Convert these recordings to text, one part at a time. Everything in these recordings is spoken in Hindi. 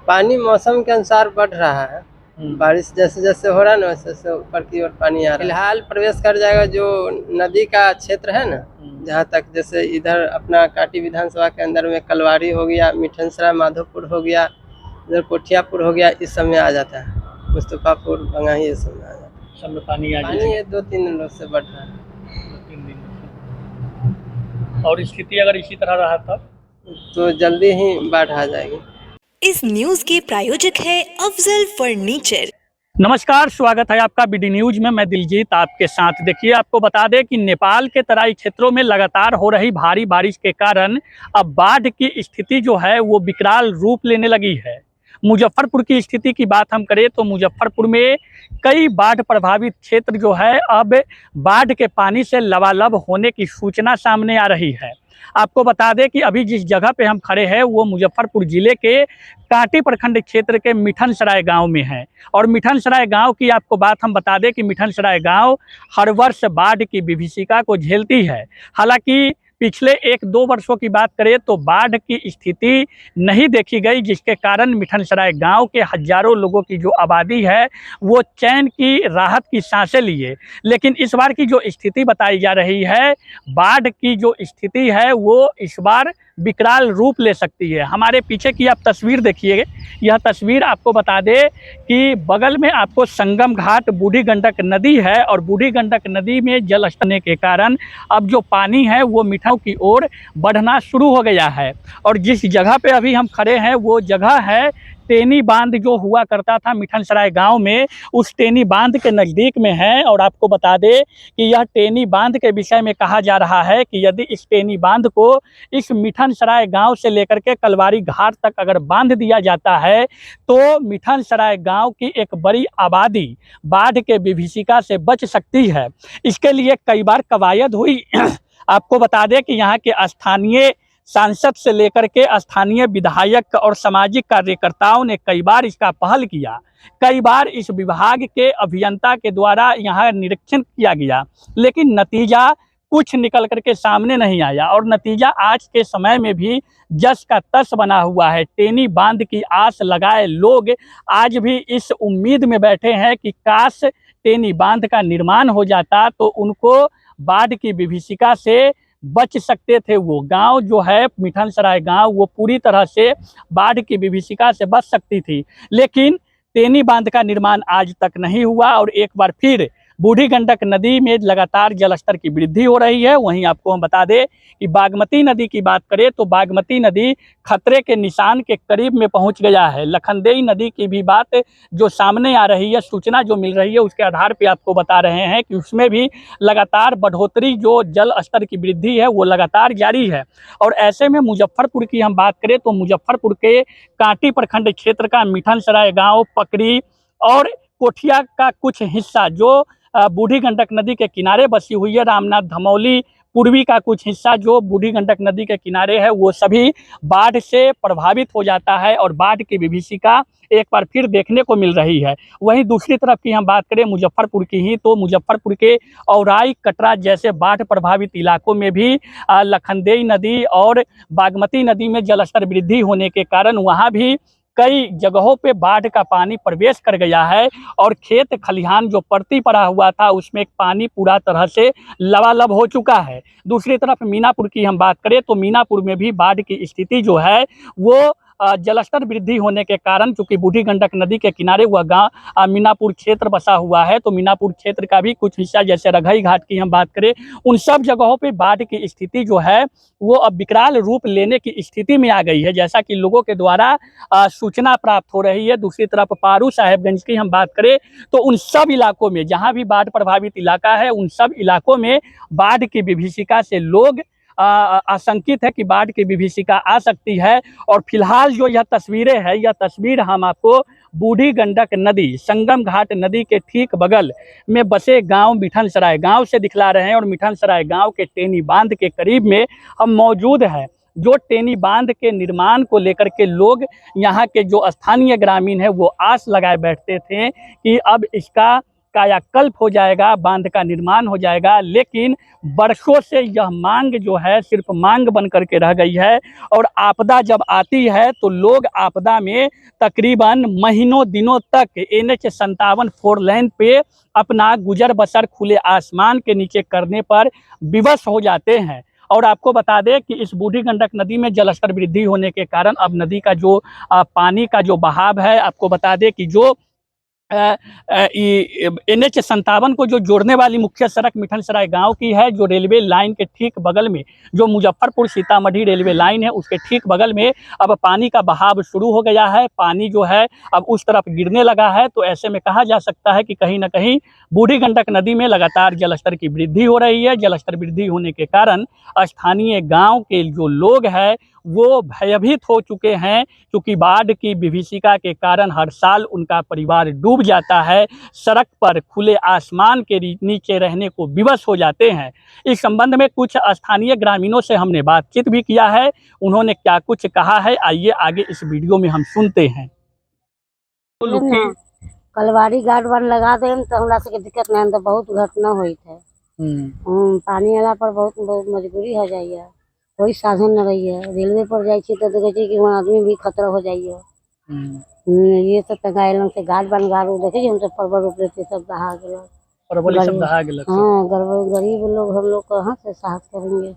पानी मौसम के अनुसार बढ़ रहा है। बारिश जैसे जैसे हो रहा है ना वैसे वैसे ऊपर की ओर पानी आ रहा है। फिलहाल प्रवेश कर जाएगा जो नदी का क्षेत्र है ना, जहाँ तक जैसे इधर अपना काटी विधानसभा के अंदर में कलवारी हो गया, मिठनसराय माधोपुर हो गया, इधर कोठियापुर हो गया, इस सब में आ जाता है। मुस्तफापुर बंगाही ये सब में आ जाता है। सब में पानी आ पानी जाए ये 2-3 दिनों से बढ़ रहा है। 2-3 दिन से। और स्थिति अगर इसी तरह रहा तब तो जल्दी ही बाढ़ आ जाएगी। इस न्यूज के प्रायोजक है अफजल फर्नीचर। नमस्कार, स्वागत है आपका बीडी न्यूज में। मैं दिलजीत आपके साथ। देखिए, आपको बता दें कि नेपाल के तराई क्षेत्रों में लगातार हो रही भारी बारिश के कारण अब बाढ़ की स्थिति जो है वो विकराल रूप लेने लगी है। मुजफ्फरपुर की स्थिति की बात हम करें तो मुजफ्फरपुर में कई बाढ़ प्रभावित क्षेत्र जो है अब बाढ़ के पानी से लबालब होने की सूचना सामने आ रही है। आपको बता दें कि अभी जिस जगह पे हम खड़े हैं वो मुजफ्फरपुर जिले के कांटी प्रखंड क्षेत्र के मिठनसराय गांव में है। और मिठनसराय गांव की आपको बात हम बता दें कि मिठनसराय गांव हर वर्ष बाढ़ की विभीषिका को झेलती है। हालांकि पिछले 1-2 वर्षों की बात करें तो बाढ़ की स्थिति नहीं देखी गई, जिसके कारण मिठनसराय गांव के हजारों लोगों की जो आबादी है वो चैन की राहत की सांसें लिए। लेकिन इस बार की जो स्थिति बताई जा रही है, बाढ़ की जो स्थिति है वो इस बार विकराल रूप ले सकती है। हमारे पीछे की आप तस्वीर देखिए, यह तस्वीर आपको बता दे कि बगल में आपको संगम घाट बूढ़ी गंडक नदी है और बूढ़ी गंडक नदी में जल स्तर के कारण अब जो पानी है वो मिठाऊ की ओर बढ़ना शुरू हो गया है। और जिस जगह पे अभी हम खड़े हैं वो जगह है टेनी बांध जो हुआ करता था मिठनसराय गांव में, उस टेनी बांध के नज़दीक में है। और आपको बता दें कि यह टेनी बांध के विषय में कहा जा रहा है कि यदि इस टेनी बांध को इस मिठनसराय गांव से लेकर के कलवारी घाट तक अगर बांध दिया जाता है तो मिठनसराय गांव की एक बड़ी आबादी बाढ़ के विभीषिका से बच सकती है। इसके लिए कई बार कवायद हुई। आपको बता दें कि यहाँ के स्थानीय सांसद से लेकर के स्थानीय विधायक और सामाजिक कार्यकर्ताओं ने कई बार इसका पहल किया। कई बार इस विभाग के अभियंता के द्वारा यहाँ निरीक्षण किया गया, लेकिन नतीजा कुछ निकल करके सामने नहीं आया। और नतीजा आज के समय में भी जस का तस बना हुआ है। टेनी बांध की आस लगाए लोग आज भी इस उम्मीद में बैठे हैं कि काश टेनी बांध का निर्माण हो जाता तो उनको बाढ़ की विभीषिका से बच सकते थे। वो गांव जो है मिठनसराय गांव वो पूरी तरह से बाढ़ की विभीषिका से बच सकती थी। लेकिन टेनी बांध का निर्माण आज तक नहीं हुआ और एक बार फिर बूढ़ी गंडक नदी में लगातार जलस्तर की वृद्धि हो रही है। वहीं आपको हम बता दें कि बागमती नदी की बात करें तो बागमती नदी खतरे के निशान के करीब में पहुंच गया है। लखनदेई नदी की भी बात जो सामने आ रही है, सूचना जो मिल रही है उसके आधार पर आपको बता रहे हैं कि उसमें भी लगातार बढ़ोतरी जो जल स्तर की वृद्धि है वो लगातार जारी है। और ऐसे में मुजफ्फरपुर की हम बात करें तो मुजफ्फरपुर के कांटी प्रखंड क्षेत्र का मिठनसराय गाँव, पकड़ी और कोठिया का कुछ हिस्सा जो बूढ़ी गंडक नदी के किनारे बसी हुई है, रामनाथ धमौली पूर्वी का कुछ हिस्सा जो बूढ़ी गंडक नदी के किनारे है, वो सभी बाढ़ से प्रभावित हो जाता है और बाढ़ की विभीषिका एक बार फिर देखने को मिल रही है। वहीं दूसरी तरफ की हम बात करें मुजफ्फरपुर की ही तो मुजफ्फरपुर के औराई, कटरा जैसे बाढ़ प्रभावित इलाकों में भी लखनदेई नदी और बागमती नदी में जलस्तर वृद्धि होने के कारण वहाँ भी कई जगहों पे बाढ़ का पानी प्रवेश कर गया है और खेत खलिहान जो परती पड़ा हुआ था उसमें पानी पूरा तरह से लबालब हो चुका है। दूसरी तरफ मीनापुर की हम बात करें तो मीनापुर में भी बाढ़ की स्थिति जो है वो जलस्तर वृद्धि होने के कारण, चूंकि बूढ़ी गंडक नदी के किनारे हुआ गांव मीनापुर क्षेत्र बसा हुआ है, तो मीनापुर क्षेत्र का भी कुछ हिस्सा जैसे रघई घाट की हम बात करें, उन सब जगहों पे बाढ़ की स्थिति जो है वो अब विकराल रूप लेने की स्थिति में आ गई है, जैसा कि लोगों के द्वारा सूचना प्राप्त हो रही है। दूसरी तरफ पारू साहेबगंज की हम बात करें तो उन सब इलाकों में जहाँ भी बाढ़ प्रभावित इलाका है उन सब इलाकों में बाढ़ की विभीषिका से लोग आशंकित है कि बाढ़ की विभीषिका आ सकती है। और फिलहाल जो यह तस्वीरें हैं, यह तस्वीर हम आपको बूढ़ी गंडक नदी, संगम घाट नदी के ठीक बगल में बसे गांव मिठनसराय गांव से दिखला रहे हैं। और मिठनसराय गांव के टेनी बांध के करीब में हम मौजूद हैं। जो टेनी बांध के निर्माण को लेकर के लोग, यहाँ के जो स्थानीय ग्रामीण है वो आस लगाए बैठते थे कि अब इसका कायाकल्प हो जाएगा, बांध का निर्माण हो जाएगा, लेकिन बरसों से यह मांग जो है सिर्फ मांग बन करके रह गई है। और आपदा जब आती है तो लोग आपदा में तकरीबन महीनों दिनों तक NH-57 4 लेन पे अपना गुजर बसर खुले आसमान के नीचे करने पर विवश हो जाते हैं। और आपको बता दें कि इस बूढ़ी गंडक नदी में जलस्तर वृद्धि होने के कारण अब नदी का जो पानी का जो बहाव है, आपको बता दें कि जो NH-57 को जो जोड़ने वाली मुख्य सड़क मिठनसराय गांव की है, जो रेलवे लाइन के ठीक बगल में जो मुजफ्फरपुर सीतामढ़ी रेलवे लाइन है उसके ठीक बगल में अब पानी का बहाव शुरू हो गया है। पानी जो है अब उस तरफ गिरने लगा है। तो ऐसे में कहा जा सकता है कि कहीं ना कहीं बूढ़ी गंडक नदी में लगातार जलस्तर की वृद्धि हो रही है। जलस्तर वृद्धि होने के कारण स्थानीय गाँव के जो लोग हैं वो भयभीत हो चुके हैं, क्योंकि बाढ़ की विभीषिका के कारण हर साल उनका परिवार डूब जाता है, सड़क पर खुले आसमान के नीचे रहने को विवश हो जाते हैं। इस संबंध में कुछ स्थानीय ग्रामीणों से हमने बातचीत भी किया है, उन्होंने क्या कुछ कहा है आइए आगे इस वीडियो में हम सुनते हैं। कलवारी गार्ड वन लगा देम तो हमरा सबके दिक्कत नहीं, तो बहुत घटना हुई है। पानी आला पर बहुत मजबूरी हो जाइए, कोई साधन न रही है। रेलवे पर जाए तो देखे छी कि वहाँ आदमी भी खतरा हो जाइए। ये सब तंगाइलन से गार्ड बन गाड़ू देखे हम सब परवर रोपले थे, सब दहा गेल, सब दहा गेल। हाँ, गरीब लोग हम लोग कहाँ से साहस करेंगे।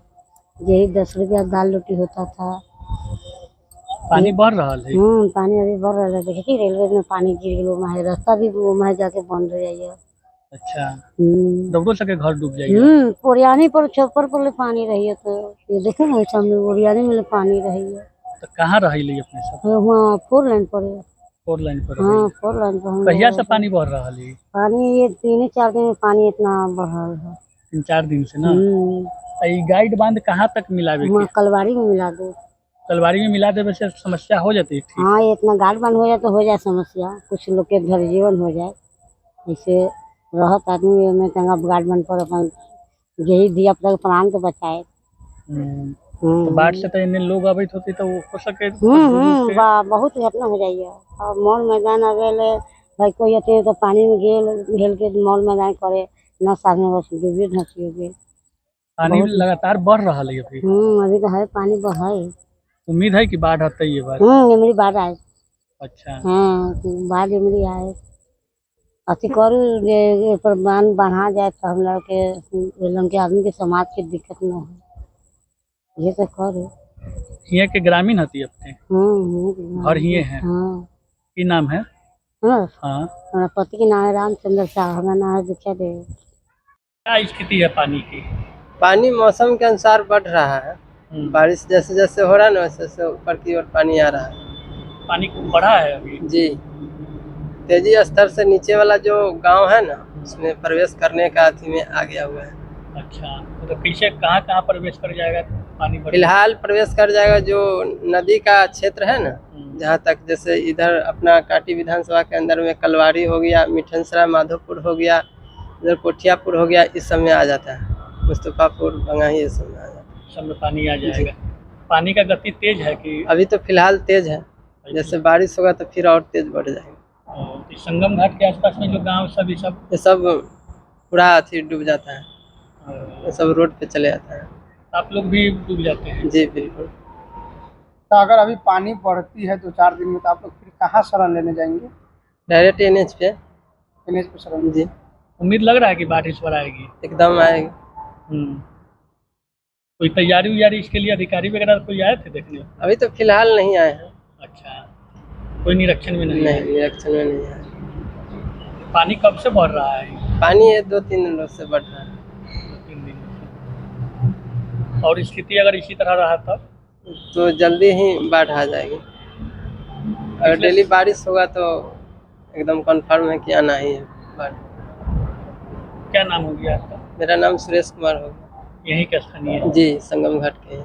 यही 10 रुपया दाल रोटी होता था। पानी बढ़ रहा है। पानी अभी बढ़ रहा है। देखे रेलवे में पानी गिर गए, रास्ता भी वहाँ जाके बंद हो जाइए। अच्छा, डबरो सके घर डूब जाएगा। ओरियानी पर छप्पर पर पानी रही है, तो ये देखे ना सामने ओरियानी में पानी रही है। तो कहाँ रही अपने सब? वहाँ 4 लाइन पर है। 4 लाइन पर? हाँ, 4 लाइन पर। कहिया से पानी बढ़ रहा है? पानी ये 3-4 दिन में पानी इतना बढ़ रहा है। 3-4 दिन से ना। गाइड बांध कहाँ तक मिलावे? कलवारी में मिला दो। कलवारी में मिला दे से समस्या हो जाती है। हाँ, ये इतना गार्ड बंद हो जाए तो हो जाए समस्या, कुछ लोग के घर जीवन हो जाए। जैसे रहत आदमी में तंगा गार्ड बंद पर अपन यही दिया अपना प्राण तो बचाए। तो बाढ़ से तो इन्हें लोग अवैध होते तो हो सके। बहुत घटना हो जाइए। और मॉल मैदान अगले भाई कोई आते तो पानी में घेल के मॉल मैदान करे न, साधन बस डूबे धसी हो गए। पानी लगातार बढ़ रहा है अभी। अभी तो है, पानी बढ़ा है। उम्मीद है कि बाढ़ आता ही है। बाढ़ इमली बाढ़ आए। अच्छा, हाँ, बाढ़ इमली आए। अति करू पर बांध बढ़ा जाए तो हम लोग के आदमी के समाज के दिक्कत न हो, ये तो करू। हिये के ग्रामीण हती अपने? और हिये हैं। की नाम है? हमारा पति के नाम है रामचंद्र शाह, हमारा नाम है दीक्षा देवी। क्या स्थिति है पानी की? पानी मौसम के अनुसार बढ़ रहा है। बारिश जैसे जैसे हो रहा है ना वैसे वैसे ऊपर की ओर पानी आ रहा है। पानी बढ़ा है अभी? जी, तेजी स्तर से नीचे वाला जो गांव है ना उसमें प्रवेश करने का अथी में आ गया हुआ है। अच्छा, तो पीछे कहाँ प्रवेश कर जाएगा पानी? फिलहाल प्रवेश कर जाएगा जो नदी का क्षेत्र है ना, जहाँ तक जैसे इधर अपना काटी विधानसभा के अंदर में कलवारी हो गया, मिठनसराय माधोपुर हो गया, इधर कोठियापुर हो गया, इस सब में आ जाता है। मुस्तफापुर बंगाही ये सब में आ जाता है। सब में पानी आ जाएगा। पानी का गति तेज है कि? अभी तो फिलहाल तेज है, जैसे बारिश होगा तो फिर और तेज बढ़ जाएगा। संगम घाट के आसपास में जो गांव सब ये सब पूरा अथी डूब जाता है, ये सब रोड पे चले जाता है। आप लोग भी डूब जाते हैं? जी बिल्कुल। तो अगर अभी पानी बढ़ती है 2-4 दिन में तो आप लोग फिर कहाँ शरण लेने जाएंगे? डायरेक्ट NH पे शरण। जी। उम्मीद लग रहा है कि बारिश पर आएगी? एकदम आएगी। कोई तैयारी इसके लिए अधिकारी वगैरह कोई आए थे देखने? अभी तो फिलहाल नहीं आए हैं। अच्छा, कोई निरीक्षण में नहीं? निरीक्षण में नहीं आए। पानी कब से बढ़ रहा है? पानी 2-3 दिनों से बढ़ रहा है। 2-3 दिन से। और स्थिति अगर इसी तरह रहा तो जल्दी ही बाढ़ आ जाएगी। अगर डेली बारिश होगा तो एकदम कंफर्म है कि आना ही है बाढ़। क्या नाम हो गया आपका? मेरा नाम सुरेश कुमार होगा। यहीं के स्थानीय? जी, संगम घाट के।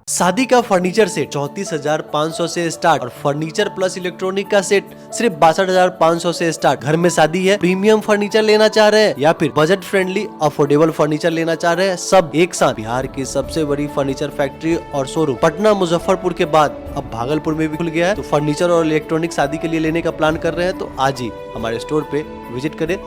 शादी का फर्नीचर सेट 34,500 से स्टार्ट और फर्नीचर प्लस इलेक्ट्रॉनिक का सेट सिर्फ 62,500 से स्टार्ट। घर में शादी है, प्रीमियम फर्नीचर लेना चाह रहे हैं या फिर बजट फ्रेंडली अफोर्डेबल फर्नीचर लेना चाह रहे हैं, सब एक साथ। बिहार की सबसे बड़ी फर्नीचर फैक्ट्री और शोरूम पटना मुजफ्फरपुर के बाद अब भागलपुर में भी खुल गया है। तो फर्नीचर और इलेक्ट्रॉनिक शादी के लिए लेने का प्लान कर रहे हैं तो आज ही हमारे स्टोर पे विजिट करें।